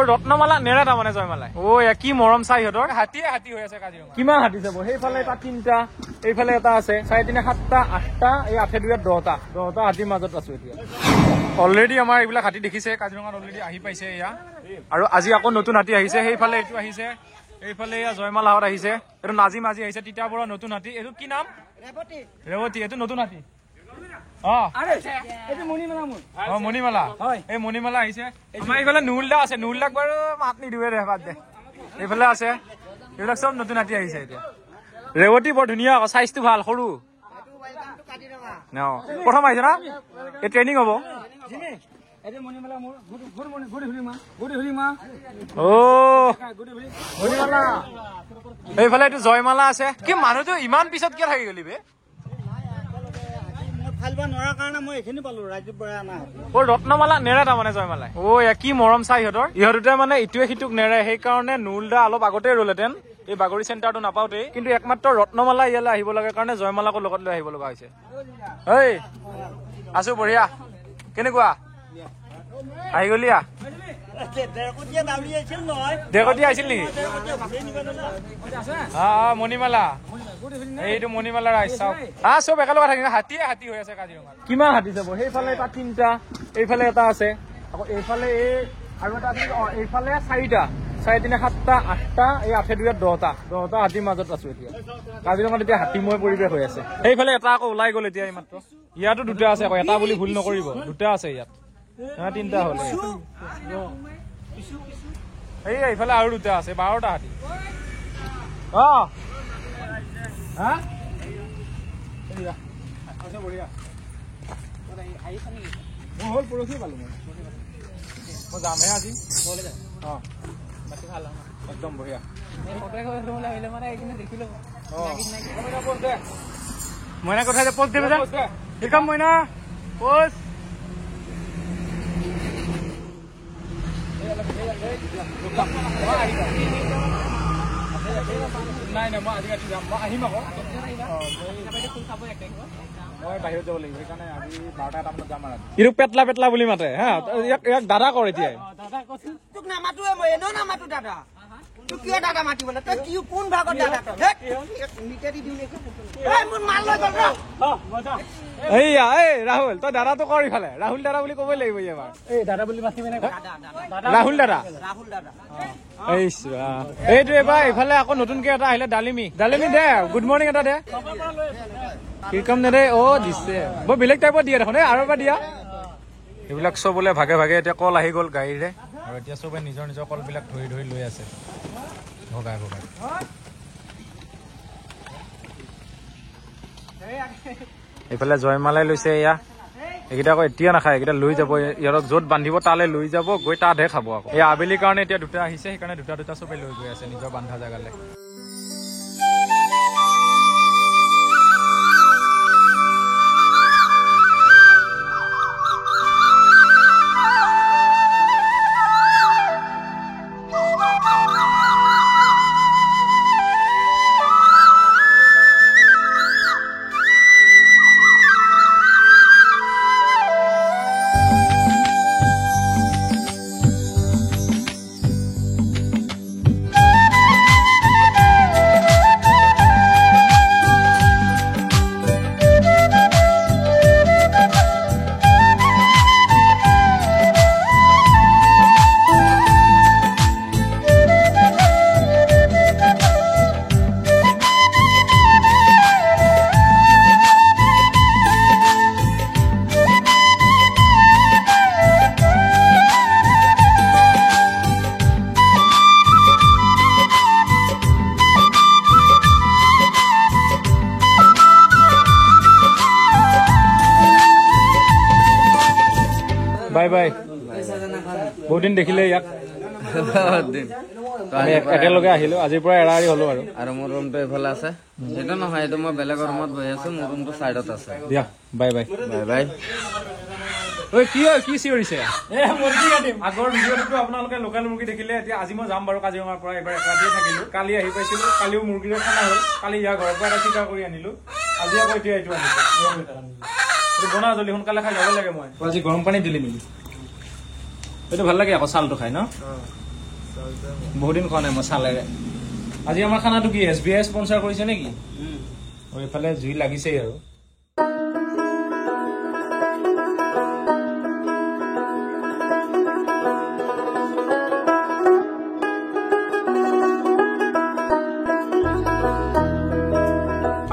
ৰত্নমালা নেৰে তাৰমানে জয়মালাই কি মৰম চাই সিহঁতৰ হাতীয়ে হাতী হৈ আছে কাজিৰঙা কিমান হাতী যাব সেইফালে এটা 3টা এইফালে এটা আছে 4, 3, 7টা 8টা এই 8, 2, 10টা হাতীৰ মাজত আছো এতিয়া অলৰেডি আমাৰ এইবিলাক হাতী দেখিছে কাজিৰঙাত অলৰেডি আহি পাইছে এয়া আৰু আজি আকৌ নতুন হাতী আহিছে সেইফালে এইটো আহিছে এইফালে এয়া জয়মালাহত আহিছে এইটো নাজিম আজি আহিছে তিতাবৰৰ নতুন হাতী এইটো কি নাম ৰেৱতী এইটো নতুন হাতী মণিমালা এই মণিমালা আহিছে আমাৰ এইফালে নুৰুল দা আছে নুৰুল দাক বাৰু মাত নিদিওৱে দে বাদ দে এইফালে আছে এইবিলাক চব নতুন হাতী আহিছে এতিয়া ৰেৱতী বৰ ধুনীয়া চাইজটো ভাল সৰু প্ৰথম আহিছে না এই ট্ৰেইনিং হ'ব এইফালে এইটো জয়মালা আছে কি মানুহটো ইমান পিছত কিয় থাকি গলি বে ৰত্নমালা নেৰে তাৰমানে জয়মালাই কি মৰম চাই ইহঁতে মানে ইটোৱে সিটোক নেৰে সেইকাৰণে নুৰুল দা অলপ আগতে ৰলেতেন এই বাগৰি চেণ্টাৰটো নাপাওঁতেই কিন্তু একমাত্ৰ ৰত্নমালা ইয়ালৈ আহিব লাগে কাৰণে জয়মালাকো লগত লৈ আহিব লগা হৈছে এই আছো বঢ়িয়া কেনেকুৱা আহি গলি দেৰকটীয়া আহিছিল নেকি মণিমালা এইটো মণিমালাৰ আহি চাওক চব একেলগে থাকে হাতীয়ে হাতী হৈ আছে কাজিৰঙাত কিমান হাতী যাব সেইফালে এটা 3টা এইফালে এটা আছে আকৌ এইফালে এই আৰু এটা আছে এইফালে 4টা 4, 3, 7টা 8টা এই 8, 2, 10টা হাতীৰ মাজত আছো এতিয়া কাজিৰঙাত এতিয়া হাতীময় পৰিৱেশ হৈ আছে সেইফালে এটা আকৌ ওলাই গ'ল এতিয়া এইমাত্ৰ ইয়াতো 2টা আছে আকৌ এটা বুলি ভুল নকৰিব 2টা আছে ইয়াত 3টা হল এইফালে আৰু 2টা আছে 12টা হাতী হল পৰহি পালো মই যামহে আজি একদম বঢ়িয়া মইনা কথা পোষ্ট দেবে দেখাম মইনা পোষ্ট নাই নাই মই আজিকালি যাম মই আহিম আকৌ মই বাহিৰত যাব লাগিব সেইকাৰণে আজি 12টা মানত যাম আৰু ইটো পেটলা পেটলা বুলি মাতে হা ইয়াক দাদা কৰ এতিয়া তোক নামাতোৱে মই এনেও নামাতো দাদা তোক কিয় দাদা মাতিবলৈ তই কি কোন ভাগত দাদা এইয়া এই ৰাহুল তই দাদাটো কৰ ইফালে ৰাহুল দাদা বুলি ক'বই লাগিব এবাৰ এই দাদা বুলি মাতিবি নে ৰাহুল দাদা এইটো এবাৰ ইফালে আকৌ নতুনকে এটা আহিলে ডালিমি দে গুড মৰ্ণিং এটা দে কিৰকম দে দিছে বৰ বেলেগ টাইপত দিয়ে দেখোন আৰু এবাৰ দিয়া এইবিলাক চব বোলে ভাগে ভাগে এতিয়া কল আহি গ'ল গাড়ীৰে আৰু এতিয়া চবে নিজৰ নিজৰ কলবিলাক ধৰি ধৰি লৈ আছে ভগাই ভগাই এইফালে জয়মালাই লৈছে এয়া এইকেইটা আকৌ এতিয়া নাখায় এইকেইটা লৈ যাব ইহঁতক য'ত বান্ধিব তালৈ লৈ যাব গৈ তাতহে খাব আকৌ এই আবেলিৰ কাৰণে এতিয়া 2টা আহিছে সেইকাৰণে 2টা চবে লৈ গৈ আছে নিজৰ বান্ধা জেগালৈ বাই বাই বহুত দিন দেখিলে ইয়াক একেলগে আহিলো আজিৰ পৰা এৰা এৰি হলো আৰু মোৰ ৰুমটো এইফালে আছে সেইটো নহয় এইটো মই বেলেগৰ ৰুমত বহি আছো মোৰ ৰুমটো চাইডত আছে দিয়া বাই বাই বাই বাই ঐ কি চিঞৰিছে আগৰ ভিডিঅ'টো আপোনালোকে লোকেল মুৰ্গী দেখিলে এতিয়া আজি মই যাম বাৰু কাজিৰঙাৰ পৰা এবাৰ ৰাতিয়ে থাকিলো কালি আহি পাইছিলো কালিও মুৰ্গীৰে খানা হ'ল কালি ইয়াৰ ঘৰৰ পৰা এটা চিকাৰ কৰি আনিলো আজি আকৌ এতিয়া এইটো আনিলো এইটো বনা জলদি সোনকালে খাই যাব লাগে মই আজি গৰম পানী দিলি নেকি এইটো ভাল লাগে আকৌ চালটো খাই ন বহুত দিন খোৱা নাই মই চালেৰে আজি আমাৰ খানাটো কি SBI স্পন্সৰ কৰিছে নেকি এইফালে জুই লাগিছেই আৰু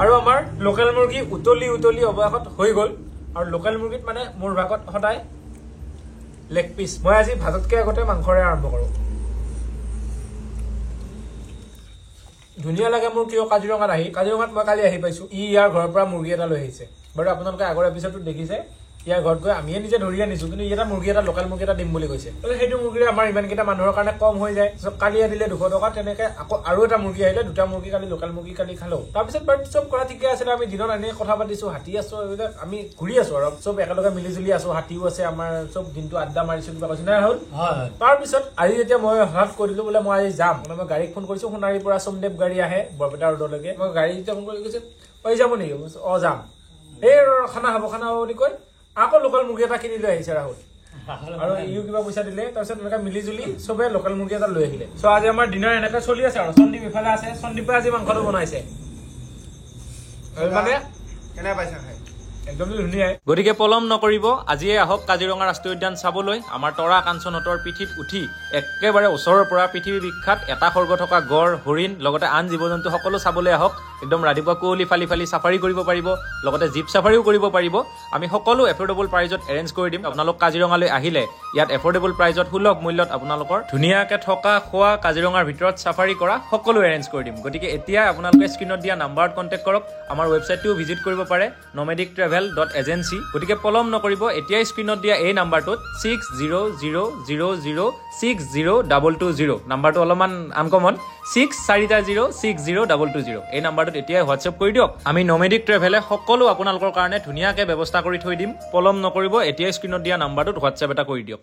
আৰু আমাৰ লোকেল মুৰ্গী উতলি উতলি অৱশেষত হৈ গ'ল আৰু লোকেল মুৰ্গীত মানে মোৰ ভাগত সদায় লেগ পিচ মই আজি ভাততকে আগতে মাংসৰে আৰম্ভ কৰোঁ ধুনীয়া লাগে মোৰ কিয় কাজিৰঙাত মই কালি আহি পাইছো ইয়াৰ ঘৰৰ পৰা মুৰ্গী এটা লৈ আহিছে বাৰু আপোনালোকে আগৰ এপিছডটোত দেখিছে ইয়াৰ ঘৰত গৈ আমিয়ে নিজে ধৰি আনিছো কিন্তু এটা মুৰ্গী এটা লোকেল মুৰ্গী এটা দিম বুলি কৈছে সেইটো মুৰ্গীৰে আমাৰ ইমানকেইটা মানুহৰ কাৰণে কম হৈ যায় কালি আনিলে 200 টকা তেনেকে আকৌ আৰু এটা মুৰ্গী আহিলে দুটা মুৰ্গী কালি লোকেল মুৰ্গী কালি খালো তাৰপিছত বাৰু চব কৰা ঠিকে আছে আমি দিনত এনে কথা পাতিছো হাতী আছো এইবিলাক আমি ঘূৰি আছো আৰু চব একেলগে মিলি জুলি আছো হাতীও আছে আমাৰ চব দিনটো আড্ডা মাৰিছো কিবা কৈছো নাই ৰাহুল তাৰপিছত আজি যেতিয়া মই হঠাৎ কৰিলো বোলে মই আজি যাম মই গাড়ীক ফোন কৰিছো সোণাৰীৰ পৰা সোমদেৱ গাড়ী আহে বৰপেটা ৰোডলৈকে মই গাড়ী যেতিয়া ফোন কৰি কৈছে যাব নেকি যাম এই খানা হ'ব বুলি কৈ আকৌ লোকেল মুৰ্গী এটা কিনি লৈ আহিছে ৰাহুল আৰু ইও কিবা পইচা দিলে তাৰপিছত এনেকে মিলি জুলি চবে লোকেল মুৰ্গী এটা লৈ আহিলে চ' আজি আমাৰ ডিনাৰ এনেকে চলি আছে আৰু সন্দীপ ইফালে আছে সন্দীপে আজি মাংসটো বনাইছে মানে কেনে পাইছা খাই একদম ধুনীয়া গতিকে পলম নকৰিব আজিয়ে আহক কাজিৰঙা ৰাষ্ট্ৰীয় উদ্যান চাবলৈ আমাৰ তৰা কাঞ্চনহঁতৰ পিঠিত উঠি একেবাৰে ওচৰৰ পৰা পৃথিৱী বিখ্যাত এটা খৰ্গ থকা গড় হৰিণ লগতে আন জীৱ জন্তু সকলো চাবলৈ আহক একদম ৰাতিপুৱা কুঁৱলী ফালি ফালি চাফাৰী কৰিব পাৰিব লগতে জীপ চাফাৰীও কৰিব পাৰিব আমি সকলো এফৰ্ডেবল প্ৰাইজত এৰেঞ্জ কৰি দিম আপোনালোক কাজিৰঙালৈ আহিলে ইয়াত এফৰ্ডেবল প্ৰাইজত সুলভ মূল্যত আপোনালোকৰ ধুনীয়াকে থকা খোৱা কাজিৰঙাৰ ভিতৰত চাফাৰী কৰা সকলো এৰেঞ্জ কৰি দিম গতিকে এতিয়া আপোনালোকে স্ক্ৰীনত দিয়া নাম্বাৰত কণ্টেক্ট কৰক আমাৰ ৱেবছাইটটোও ভিজিট কৰিব পাৰে nomadic.travel.agency গতিকে পলম নকৰিব এতিয়াই স্ক্ৰীনত দিয়া এই নাম্বাৰটোত 6000060220 নাম্বাৰটো অলপমান আনকমন 6400602220 এই নাম্বাৰটোত এতিয়াই হোৱাটছএপ কৰি দিয়ক আমি নমেডিক ট্ৰেভেলে সকলো আপোনালোকৰ কাৰণে ধুনীয়াকে ব্যৱস্থা কৰি থৈ দিম পলম নকৰিব এতিয়াই স্ক্ৰীনত দিয়া নাম্বাৰটোত হোৱাটছএপ এটা কৰি দিয়ক